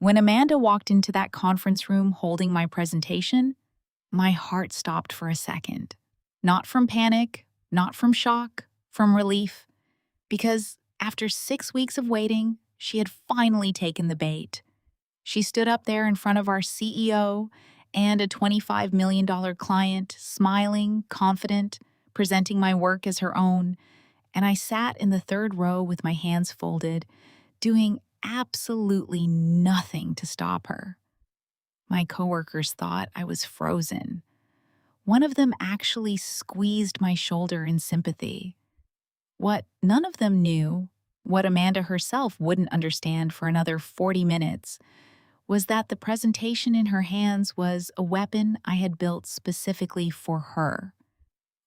When Amanda walked into that conference room holding my presentation, my heart stopped for a second. Not from panic, not from shock, from relief. Because after 6 weeks of waiting, she had finally taken the bait. She stood up there in front of our CEO and a $25 million client, smiling, confident, presenting my work as her own, and I sat in the third row with my hands folded, doing absolutely nothing to stop her. My coworkers thought I was frozen. One of them actually squeezed my shoulder in sympathy. What none of them knew, what Amanda herself wouldn't understand for another 40 minutes, was that the presentation in her hands was a weapon I had built specifically for her.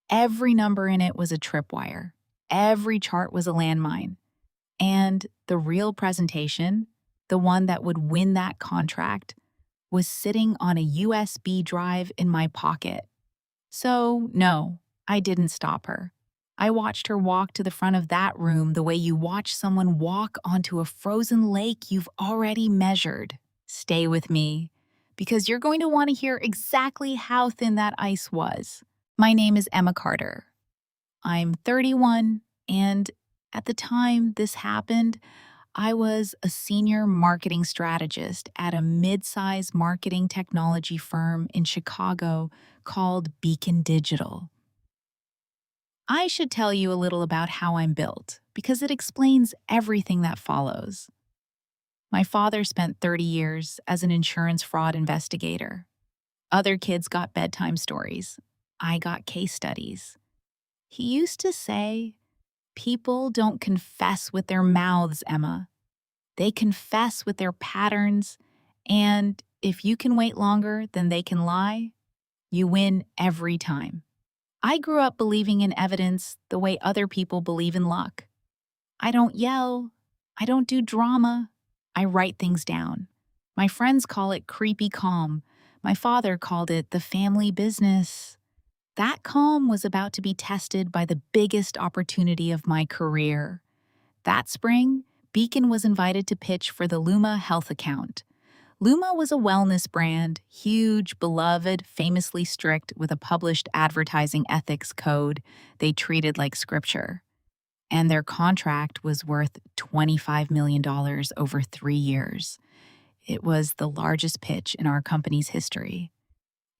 Every number in it was a tripwire. Every chart was a landmine. And the real presentation, the one that would win that contract, was sitting on a USB drive in my pocket. So, no, I didn't stop her. I watched her walk to the front of that room the way you watch someone walk onto a frozen lake you've already measured. Stay with me, because you're going to want to hear exactly how thin that ice was. My name is Emma Carter. I'm 31, and at the time this happened, I was a senior marketing strategist at a mid-size marketing technology firm in Chicago called Beacon Digital. I should tell you a little about how I'm built, because it explains everything that follows. My father spent 30 years as an insurance fraud investigator. Other kids got bedtime stories. I got case studies. He used to say, "People don't confess with their mouths, Emma. They confess with their patterns, and if you can wait longer than they can lie, you win every time." I grew up believing in evidence the way other people believe in luck. I don't yell. I don't do drama. I write things down. My friends call it creepy calm. My father called it the family business. That calm was about to be tested by the biggest opportunity of my career. That spring, Beacon was invited to pitch for the Luma Health account. Luma was a wellness brand, huge, beloved, famously strict with a published advertising ethics code they treated like scripture. And their contract was worth $25 million over 3 years. It was the largest pitch in our company's history.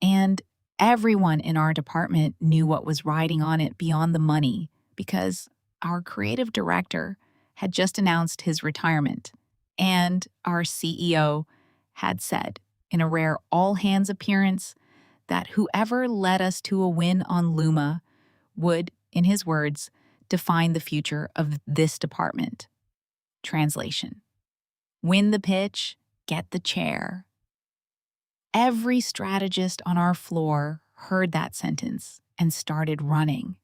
And everyone in our department knew what was riding on it beyond the money, because our creative director had just announced his retirement, and our CEO had said, in a rare all-hands appearance, that whoever led us to a win on Luma would, in his words, define the future of this department. Translation: win the pitch, get the chair. Every strategist on our floor heard that sentence and started running.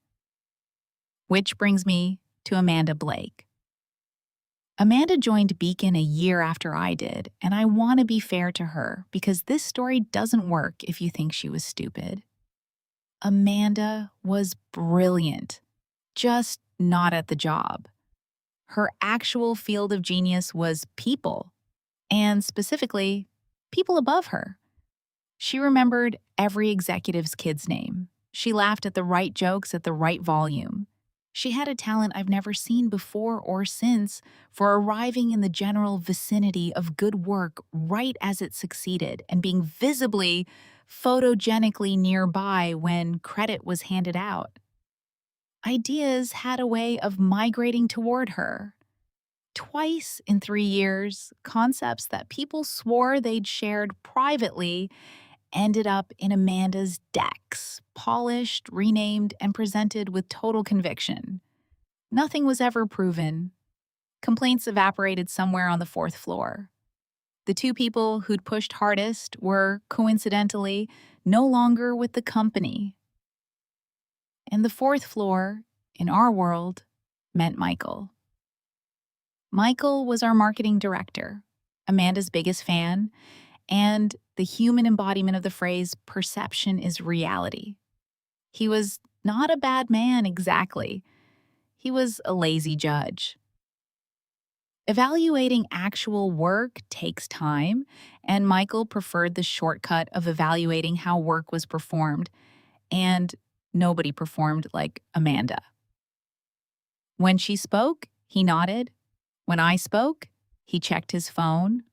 Which brings me to Amanda Blake. Amanda joined Beacon a year after I did, and I want to be fair to her because this story doesn't work if you think she was stupid. Amanda was brilliant, just not at the job. Her actual field of genius was people, and specifically, people above her. She remembered every executive's kid's name. She laughed at the right jokes at the right volume. She had a talent I've never seen before or since for arriving in the general vicinity of good work right as it succeeded and being visibly, photogenically nearby when credit was handed out. Ideas had a way of migrating toward her. Twice in 3 years, concepts that people swore they'd shared privately ended up in Amanda's decks, polished, renamed, and presented with total conviction. Nothing was ever proven. Complaints evaporated somewhere on the fourth floor. The two people who'd pushed hardest were, coincidentally, no longer with the company. And the fourth floor, in our world, meant Michael. Michael was our marketing director, Amanda's biggest fan, and the human embodiment of the phrase, perception is reality. He was not a bad man exactly. He was a lazy judge. Evaluating actual work takes time, and Michael preferred the shortcut of evaluating how work was performed, and nobody performed like Amanda. When she spoke, he nodded. When I spoke, he checked his phone.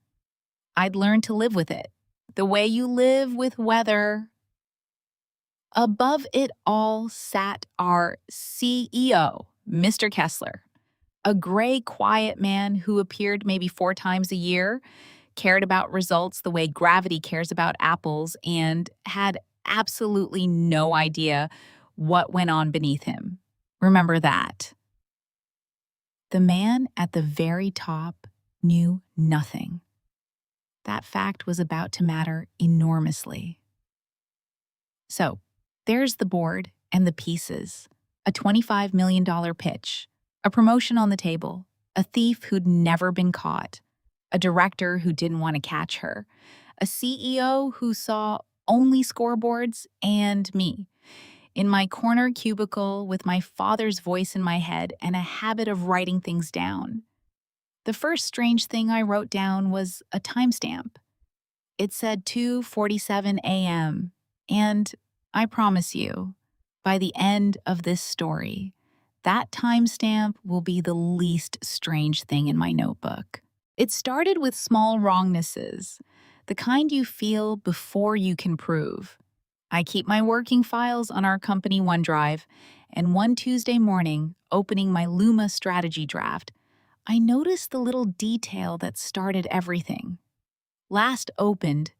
I'd learned to live with it, the way you live with weather. Above it all sat our CEO, Mr. Kessler, a gray, quiet man who appeared maybe 4 times a year, cared about results the way gravity cares about apples, and had absolutely no idea what went on beneath him. Remember that. The man at the very top knew nothing. That fact was about to matter enormously. So, there's the board and the pieces, a $25 million pitch, a promotion on the table, a thief who'd never been caught, a director who didn't want to catch her, a CEO who saw only scoreboards, and me, in my corner cubicle with my father's voice in my head and a habit of writing things down. The first strange thing I wrote down was a timestamp. It said 2:47 a.m., and I promise you, by the end of this story, that timestamp will be the least strange thing in my notebook. It started with small wrongnesses, the kind you feel before you can prove. I keep my working files on our company OneDrive, and one Tuesday morning, opening my Luma strategy draft, I noticed the little detail that started everything. Last opened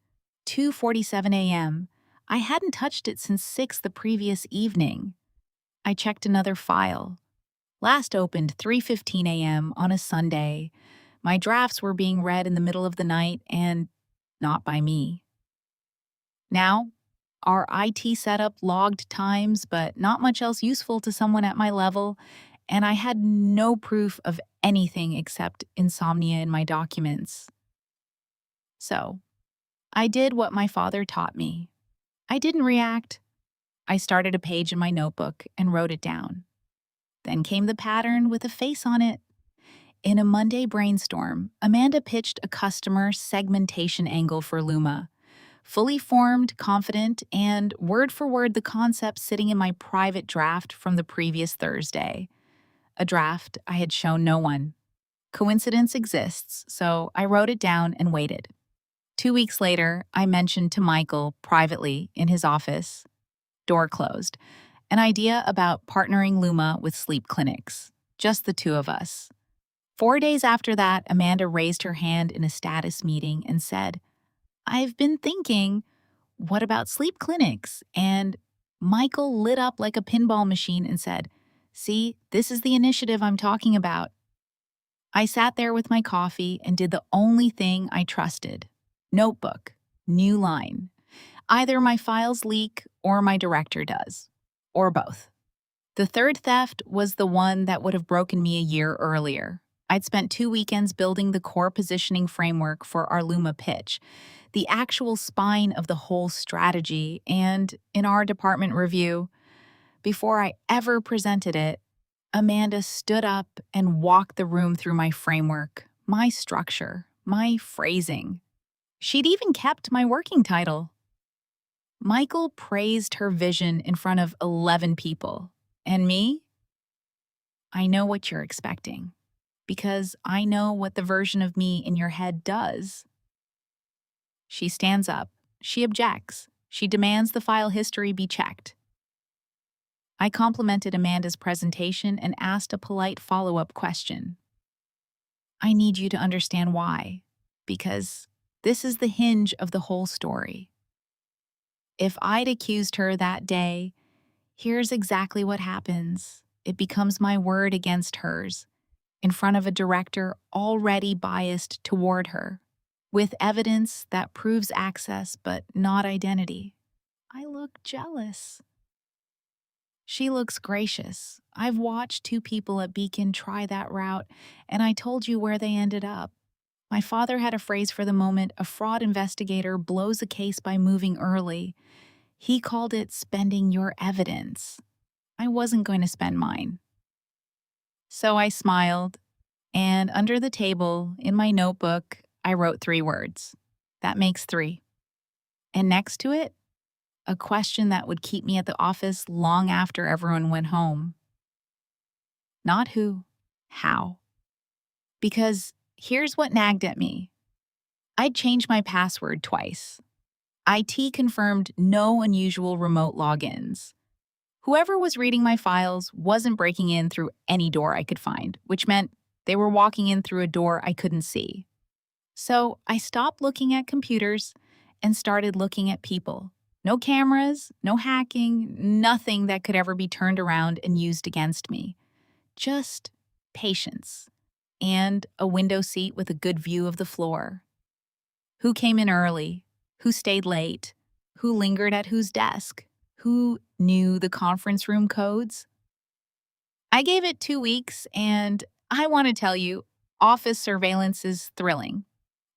2:47 a.m. I hadn't touched it since 6 the previous evening. I checked another file. Last opened 3:15 a.m. on a Sunday. My drafts were being read in the middle of the night and not by me. Now, our IT setup logged times, but not much else useful to someone at my level, and I had no proof of anything except insomnia in my documents. So, I did what my father taught me. I didn't react. I started a page in my notebook and wrote it down. Then came the pattern with a face on it. In a Monday brainstorm, Amanda pitched a customer segmentation angle for Luma. Fully formed, confident, and word for word the concept sitting in my private draft from the previous Thursday. A draft I had shown no one. Coincidence exists, so I wrote it down and waited. 2 weeks later, I mentioned to Michael privately in his office, door closed, an idea about partnering Luma with sleep clinics, just the two of us. 4 days after that, Amanda raised her hand in a status meeting and said, "I've been thinking, what about sleep clinics?" And Michael lit up like a pinball machine and said, "See, this is the initiative I'm talking about." I sat there with my coffee and did the only thing I trusted. Notebook, new line. Either my files leak or my director does. Or both. The third theft was the one that would have broken me a year earlier. I'd spent 2 weekends building the core positioning framework for our Luma pitch, the actual spine of the whole strategy, and in our department review, before I ever presented it, Amanda stood up and walked the room through my framework, my structure, my phrasing. She'd even kept my working title. Michael praised her vision in front of 11 people. And me? I know what you're expecting, because I know what the version of me in your head does. She stands up. She objects. She demands the file history be checked. I complimented Amanda's presentation and asked a polite follow-up question. I need you to understand why, because this is the hinge of the whole story. If I'd accused her that day, here's exactly what happens. It becomes my word against hers, in front of a director already biased toward her, with evidence that proves access but not identity. I look jealous. She looks gracious. I've watched 2 people at Beacon try that route, and I told you where they ended up. My father had a phrase for the moment a fraud investigator blows a case by moving early. He called it spending your evidence. I wasn't going to spend mine. So I smiled. And under the table, in my notebook, I wrote 3 words. That makes 3. And next to it, a question that would keep me at the office long after everyone went home. Not who, how. Because here's what nagged at me. I'd changed my password twice. IT confirmed no unusual remote logins. Whoever was reading my files wasn't breaking in through any door I could find, which meant they were walking in through a door I couldn't see. So I stopped looking at computers and started looking at people. No cameras, no hacking, nothing that could ever be turned around and used against me. Just patience and a window seat with a good view of the floor. Who came in early? Who stayed late? Who lingered at whose desk? Who knew the conference room codes? I gave it 2 weeks, and I want to tell you, office surveillance is thrilling.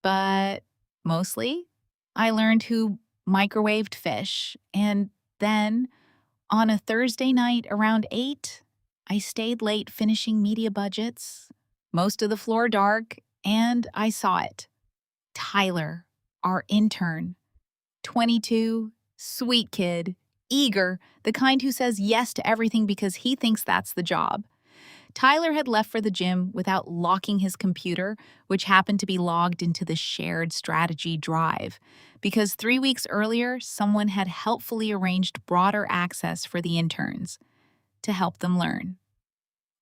But mostly, I learned who microwaved fish, and then, on a Thursday night around 8, I stayed late finishing media budgets, most of the floor dark, and I saw it. Tyler, our intern, 22, sweet kid, eager, the kind who says yes to everything because he thinks that's the job. Tyler had left for the gym without locking his computer, which happened to be logged into the shared strategy drive, because 3 weeks earlier, someone had helpfully arranged broader access for the interns to help them learn.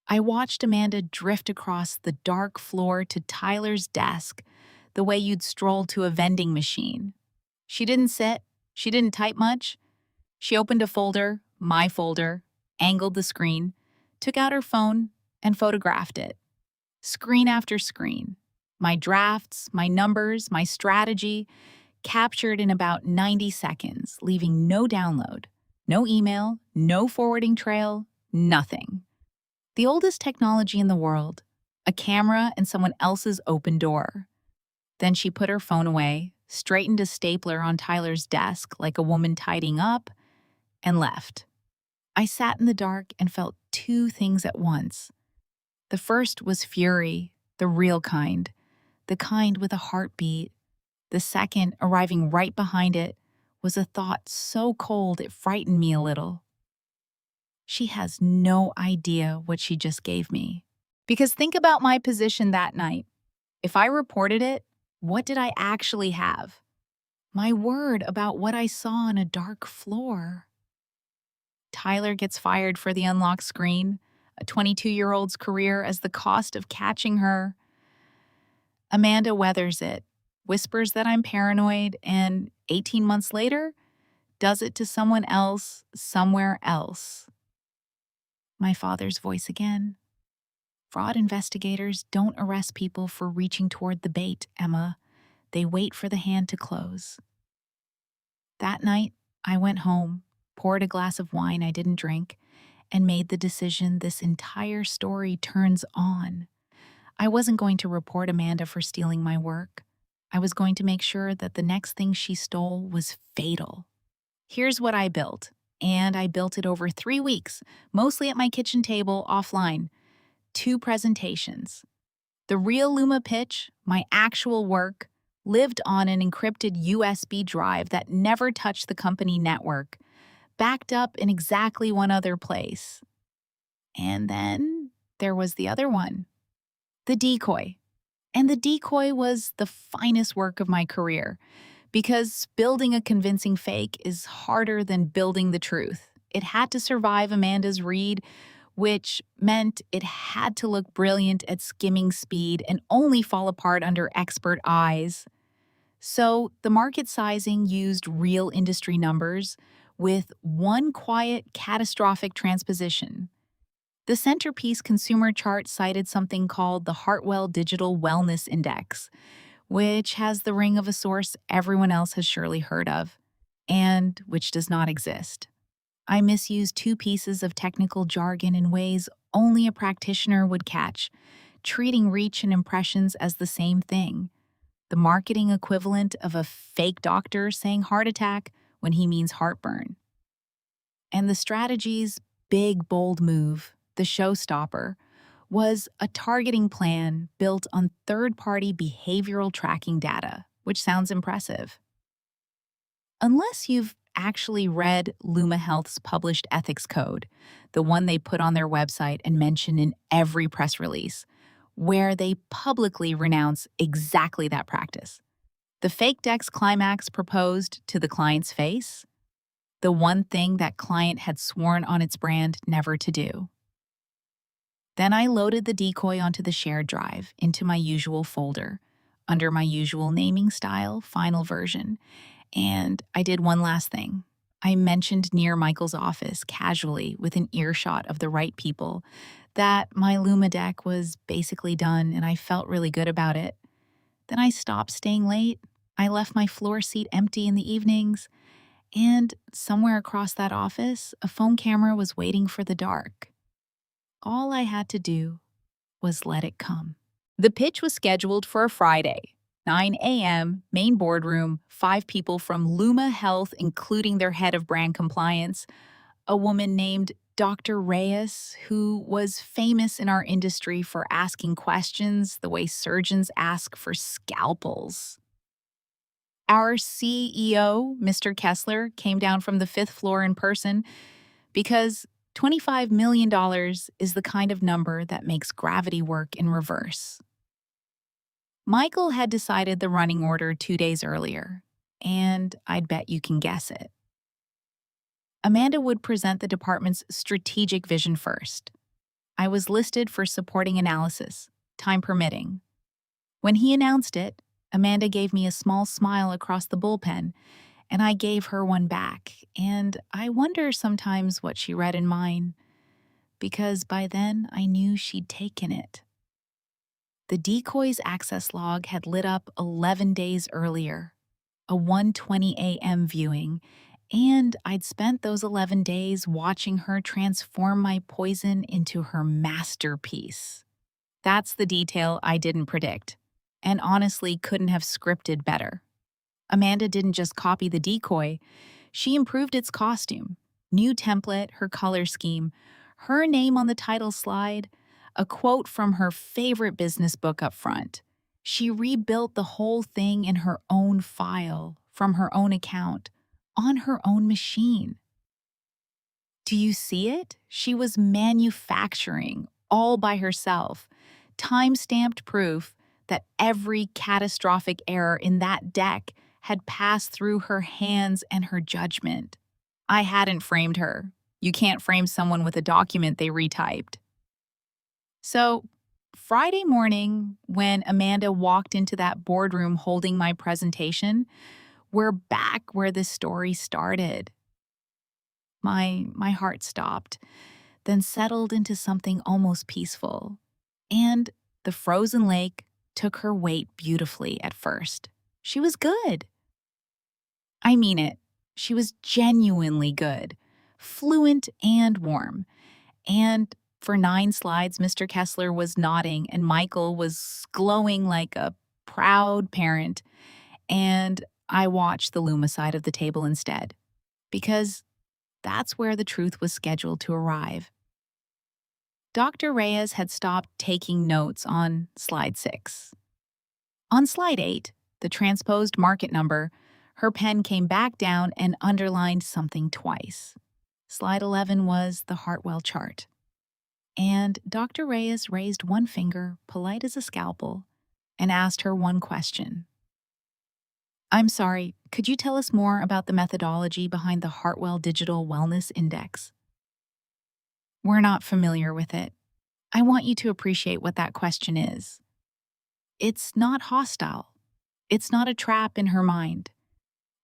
I watched Amanda drift across the dark floor to Tyler's desk the way you'd stroll to a vending machine. She didn't sit, she didn't type much. She opened a folder, my folder, angled the screen, took out her phone, and photographed it. Screen after screen. My drafts, my numbers, my strategy, captured in about 90 seconds, leaving no download, no email, no forwarding trail, nothing. The oldest technology in the world, a camera and someone else's open door. Then she put her phone away, straightened a stapler on Tyler's desk like a woman tidying up, and left. I sat in the dark and felt 2 things at once. The first was fury, the real kind, the kind with a heartbeat. The second, arriving right behind it, was a thought so cold it frightened me a little. She has no idea what she just gave me. Because think about my position that night. If I reported it, what did I actually have? My word about what I saw on a dark floor. Tyler gets fired for the unlocked screen, a 22-year-old's career as the cost of catching her. Amanda weathers it, whispers that I'm paranoid, and 18 months later, does it to someone else, somewhere else. My father's voice again. Fraud investigators don't arrest people for reaching toward the bait, Emma. They wait for the hand to close. That night, I went home, poured a glass of wine I didn't drink, and made the decision this entire story turns on. I wasn't going to report Amanda for stealing my work. I was going to make sure that the next thing she stole was fatal. Here's what I built, and I built it over 3 weeks, mostly at my kitchen table offline. 2 presentations. The real Luma pitch, my actual work, lived on an encrypted USB drive that never touched the company network, backed up in exactly one other place. And then there was the other one, the decoy. And the decoy was the finest work of my career, because building a convincing fake is harder than building the truth. It had to survive Amanda's read, which meant it had to look brilliant at skimming speed and only fall apart under expert eyes. So the market sizing used real industry numbers with one quiet, catastrophic transposition. The centerpiece consumer chart cited something called the Hartwell Digital Wellness Index, which has the ring of a source everyone else has surely heard of, and which does not exist. I misused 2 pieces of technical jargon in ways only a practitioner would catch, treating reach and impressions as the same thing. The marketing equivalent of a fake doctor saying heart attack when he means heartburn. And the strategy's big, bold move, the showstopper, was a targeting plan built on third-party behavioral tracking data, which sounds impressive. Unless you've actually read Luma Health's published ethics code, the one they put on their website and mention in every press release, where they publicly renounce exactly that practice. The fake Dex climax proposed to the client's face, the one thing that client had sworn on its brand never to do. Then I loaded the decoy onto the shared drive into my usual folder, under my usual naming style, final version, and I did one last thing. I mentioned near Michael's office, casually, with an earshot of the right people, that my Luma deck was basically done and I felt really good about it. Then I stopped staying late. I left my floor seat empty in the evenings, and somewhere across that office, a phone camera was waiting for the dark. All I had to do was let it come. The pitch was scheduled for a Friday, 9 a.m., main boardroom, 5 people from Luma Health, including their head of brand compliance, a woman named Dr. Reyes, who was famous in our industry for asking questions the way surgeons ask for scalpels. Our CEO, Mr. Kessler, came down from the 5th floor in person because $25 million is the kind of number that makes gravity work in reverse. Michael had decided the running order 2 days earlier, and I'd bet you can guess it. Amanda would present the department's strategic vision first. I was listed for supporting analysis, time permitting. When he announced it, Amanda gave me a small smile across the bullpen, and I gave her one back, and I wonder sometimes what she read in mine, because by then I knew she'd taken it. The decoy's access log had lit up 11 days earlier, a 1:20 a.m. viewing, and I'd spent those 11 days watching her transform my poison into her masterpiece. That's the detail I didn't predict, and honestly couldn't have scripted better. Amanda didn't just copy the decoy, she improved its costume, new template, her color scheme, her name on the title slide, a quote from her favorite business book up front. She rebuilt the whole thing in her own file, from her own account, on her own machine. Do you see it? She was manufacturing, all by herself, time-stamped proof that every catastrophic error in that deck had passed through her hands and her judgment. I hadn't framed her. You can't frame someone with a document they retyped. So, Friday morning, when Amanda walked into that boardroom holding my presentation, we're back where the story started. My heart stopped, then settled into something almost peaceful. And the frozen lake took her weight beautifully at first. She was good. I mean it. She was genuinely good, fluent and warm. And for 9 slides, Mr. Kessler was nodding and Michael was glowing like a proud parent. And I watched the Luma side of the table instead, because that's where the truth was scheduled to arrive. Dr. Reyes had stopped taking notes on slide 6. On slide 8, the transposed market number, her pen came back down and underlined something twice. Slide 11 was the Hartwell chart. And Dr. Reyes raised one finger, polite as a scalpel, and asked her one question. I'm sorry, could you tell us more about the methodology behind the Hartwell Digital Wellness Index? We're not familiar with it. I want you to appreciate what that question is. It's not hostile. It's not a trap in her mind.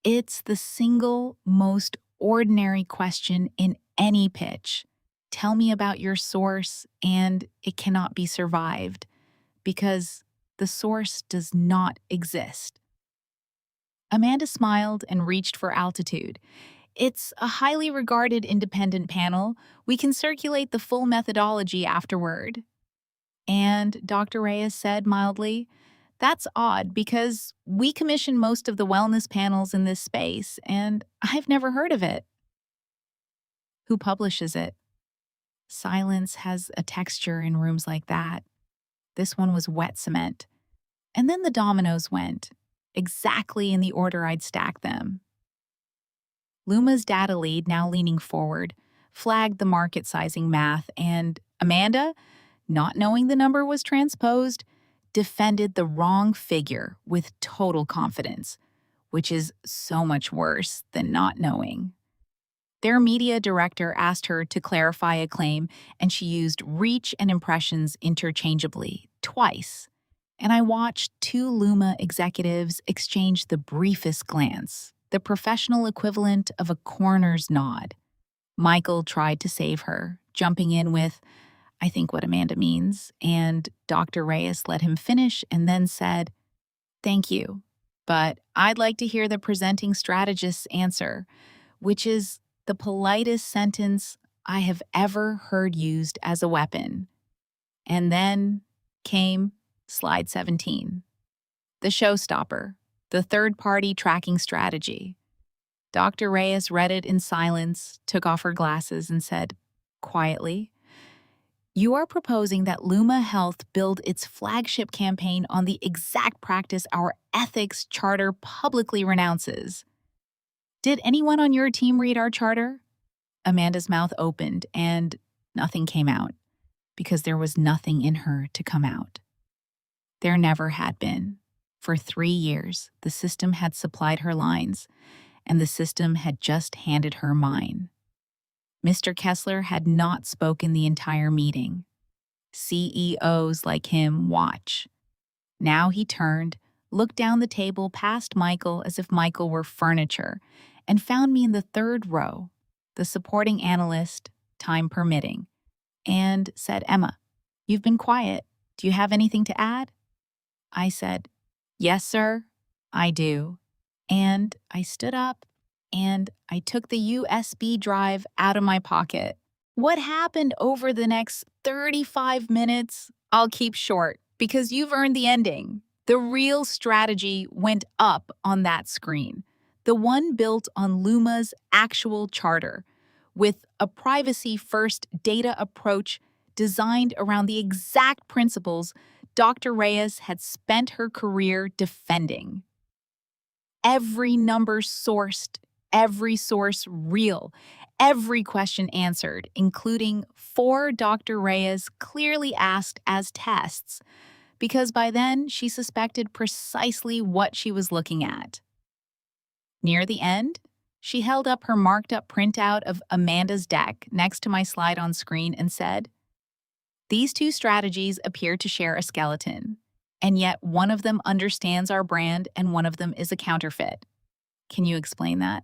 It's the single most ordinary question in any pitch. Tell me about your source, and it cannot be survived because the source does not exist. Amanda smiled and reached for altitude. It's a highly regarded independent panel. We can circulate the full methodology afterward. And Dr. Reyes said mildly, that's odd because we commission most of the wellness panels in this space, and I've never heard of it. Who publishes it? Silence has a texture in rooms like that. This one was wet cement. And then the dominoes went, exactly in the order I'd stacked them. Luma's data lead, now leaning forward, flagged the market sizing math, and Amanda, not knowing the number was transposed, defended the wrong figure with total confidence, which is so much worse than not knowing. Their media director asked her to clarify a claim, and she used reach and impressions interchangeably, twice. And I watched two Luma executives exchange the briefest glance, the professional equivalent of a coroner's nod. Michael tried to save her, jumping in with, "I think what Amanda means," and Dr. Reyes let him finish and then said, "Thank you, but I'd like to hear the presenting strategist's answer," which is the politest sentence I have ever heard used as a weapon. And then came slide 17, the showstopper, the third-party tracking strategy. Dr. Reyes read it in silence, took off her glasses, and said, quietly, "You are proposing that Luma Health build its flagship campaign on the exact practice our ethics charter publicly renounces. Did anyone on your team read our charter?" Amanda's mouth opened and nothing came out, because there was nothing in her to come out. There never had been. For 3 years, the system had supplied her lines, and the system had just handed her mine. Mr. Kessler had not spoken the entire meeting. CEOs like him watch. Now he turned, looked down the table past Michael as if Michael were furniture, and found me in the third row, the supporting analyst, time permitting, and said, "Emma, you've been quiet. Do you have anything to add?" I said, "Yes, sir, I do." And I stood up and I took the USB drive out of my pocket. What happened over the next 35 minutes, I'll keep short because you've earned the ending. The real strategy went up on that screen, the one built on Luma's actual charter, with a privacy-first data approach designed around the exact principles Dr. Reyes had spent her career defending. Every number sourced, every source real, every question answered, including 4 Dr. Reyes clearly asked as tests, because by then she suspected precisely what she was looking at. Near the end, she held up her marked-up printout of Amanda's deck next to my slide on screen and said, "These two strategies appear to share a skeleton, and yet one of them understands our brand and one of them is a counterfeit. Can you explain that?"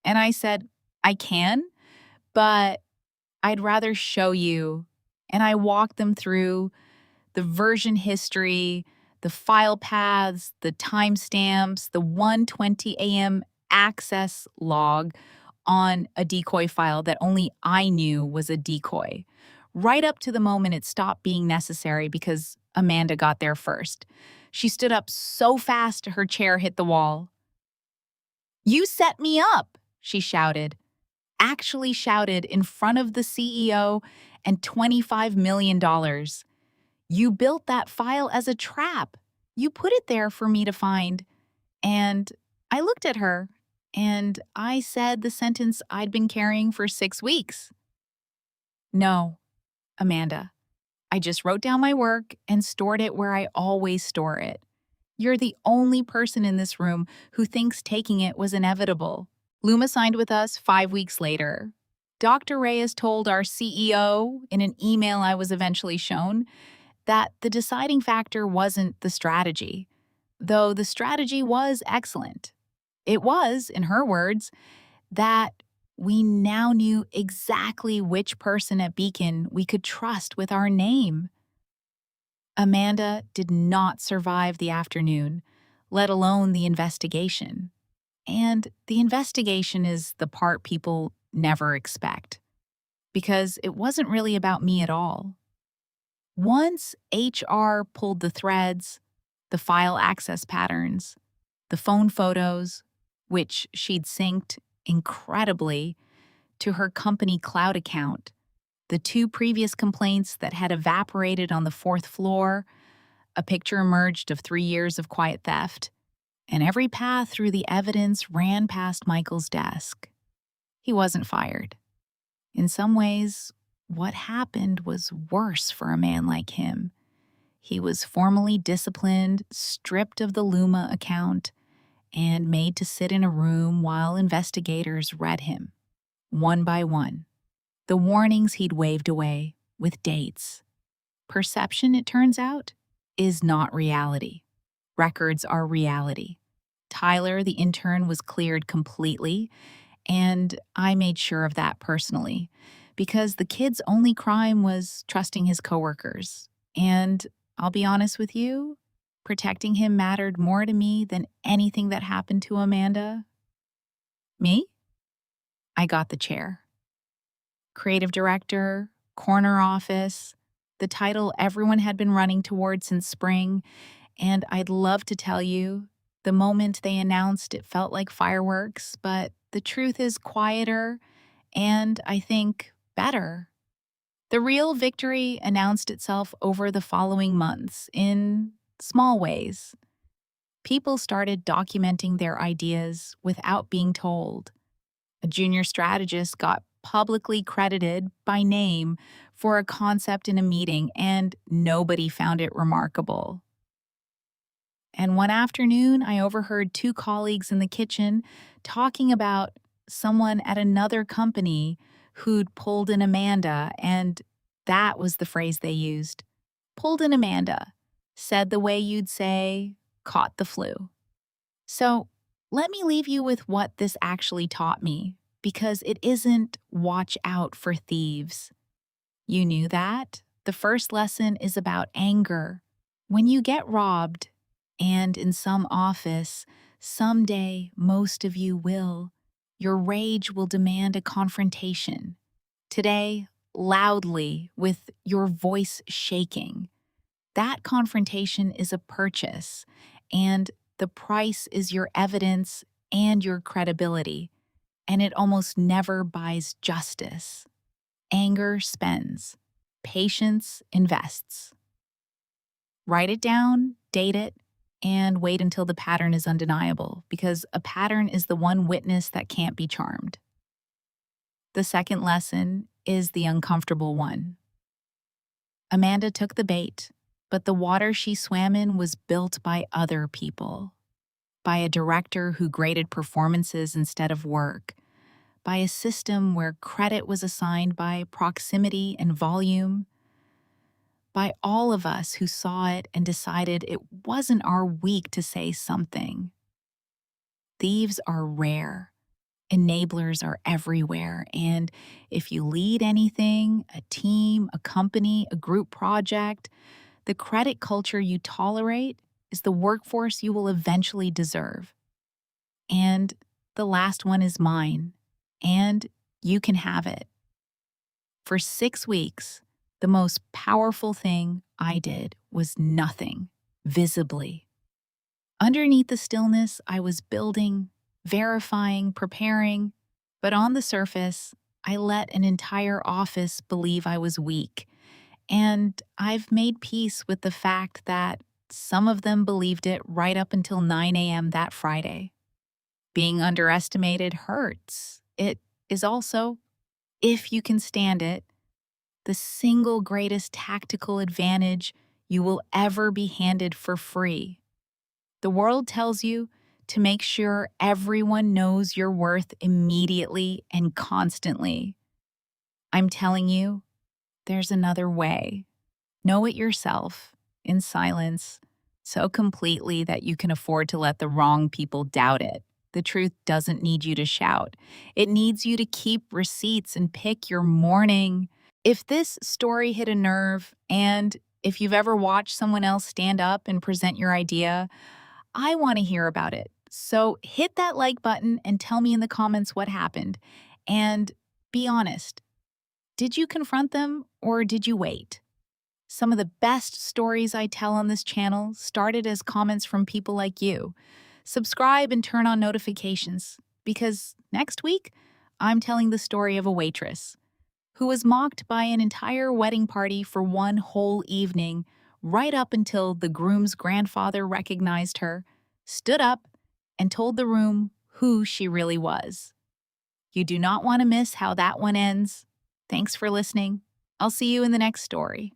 And I said, "I can, but I'd rather show you." And I walked them through the version history, the file paths, the timestamps, the 1:20 a.m. access log on a decoy file that only I knew was a decoy, right up to the moment it stopped being necessary because Amanda got there first. She stood up so fast her chair hit the wall. "You set me up," she shouted, actually shouted in front of the CEO and $25 million. "You built that file as a trap. You put it there for me to find." And I looked at her, and I said the sentence I'd been carrying for 6 weeks. "No, Amanda. I just wrote down my work and stored it where I always store it. You're the only person in this room who thinks taking it was inevitable." Luma signed with us 5 weeks later. Dr. Reyes told our CEO in an email I was eventually shown that the deciding factor wasn't the strategy, though the strategy was excellent. It was, in her words, that we now knew exactly which person at Beacon we could trust with our name. Amanda did not survive the afternoon, let alone the investigation. And the investigation is the part people never expect, because it wasn't really about me at all. Once HR pulled the threads, the file access patterns, the phone photos, which she'd synced incredibly to her company cloud account, The two previous complaints that had evaporated on the fourth floor, a picture emerged of 3 years of quiet theft, and every path through the evidence ran past Michael's desk. He wasn't fired. In some ways, what happened was worse for a man like him. He was formally disciplined, stripped of the Luma account, and made to sit in a room while investigators read him, one by one, the warnings he'd waved away with dates. Perception, it turns out, is not reality. Records are reality. Tyler, the intern, was cleared completely, and I made sure of that personally, because the kid's only crime was trusting his coworkers. And I'll be honest with you, protecting him mattered more to me than anything that happened to Amanda. Me? I got the chair. Creative director, corner office, the title everyone had been running toward since spring, and I'd love to tell you, the moment they announced it felt like fireworks, but the truth is quieter and, I think, better. The real victory announced itself over the following months in small ways. People started documenting their ideas without being told. A junior strategist got publicly credited by name for a concept in a meeting, and nobody found it remarkable. And one afternoon, I overheard two colleagues in the kitchen talking about someone at another company who'd pulled an Amanda, and that was the phrase they used. Pulled an Amanda. Said the way you'd say, caught the flu. So let me leave you with what this actually taught me, because it isn't watch out for thieves. You knew that. The first lesson is about anger. When you get robbed, and in some office, someday most of you will, your rage will demand a confrontation. Today, loudly, with your voice shaking. That confrontation is a purchase, and the price is your evidence and your credibility, and it almost never buys justice. Anger spends. Patience invests. Write it down, date it, and wait until the pattern is undeniable, because a pattern is the one witness that can't be charmed. The second lesson is the uncomfortable one. Amanda took the bait, but the water she swam in was built by other people. By a director who graded performances instead of work. By a system where credit was assigned by proximity and volume. By all of us who saw it and decided it wasn't our week to say something. Thieves are rare. Enablers are everywhere, and if you lead anything, a team, a company, a group project, the credit culture you tolerate is the workforce you will eventually deserve. And the last one is mine, and you can have it. For 6 weeks, the most powerful thing I did was nothing, visibly. Underneath the stillness, I was building, verifying, preparing, but on the surface, I let an entire office believe I was weak. And I've made peace with the fact that some of them believed it right up until 9 a.m. that Friday. Being underestimated hurts. It is also, if you can stand it, the single greatest tactical advantage you will ever be handed for free. The world tells you to make sure everyone knows your worth immediately and constantly. I'm telling you, there's another way. Know it yourself, in silence, so completely that you can afford to let the wrong people doubt it. The truth doesn't need you to shout. It needs you to keep receipts and pick your morning. If this story hit a nerve, and if you've ever watched someone else stand up and present your idea, I want to hear about it. So hit that like button and tell me in the comments what happened. And be honest, did you confront them or did you wait? Some of the best stories I tell on this channel started as comments from people like you. Subscribe and turn on notifications, because next week, I'm telling the story of a waitress who was mocked by an entire wedding party for one whole evening, right up until the groom's grandfather recognized her, stood up, and told the room who she really was. You do not want to miss how that one ends. Thanks for listening. I'll see you in the next story.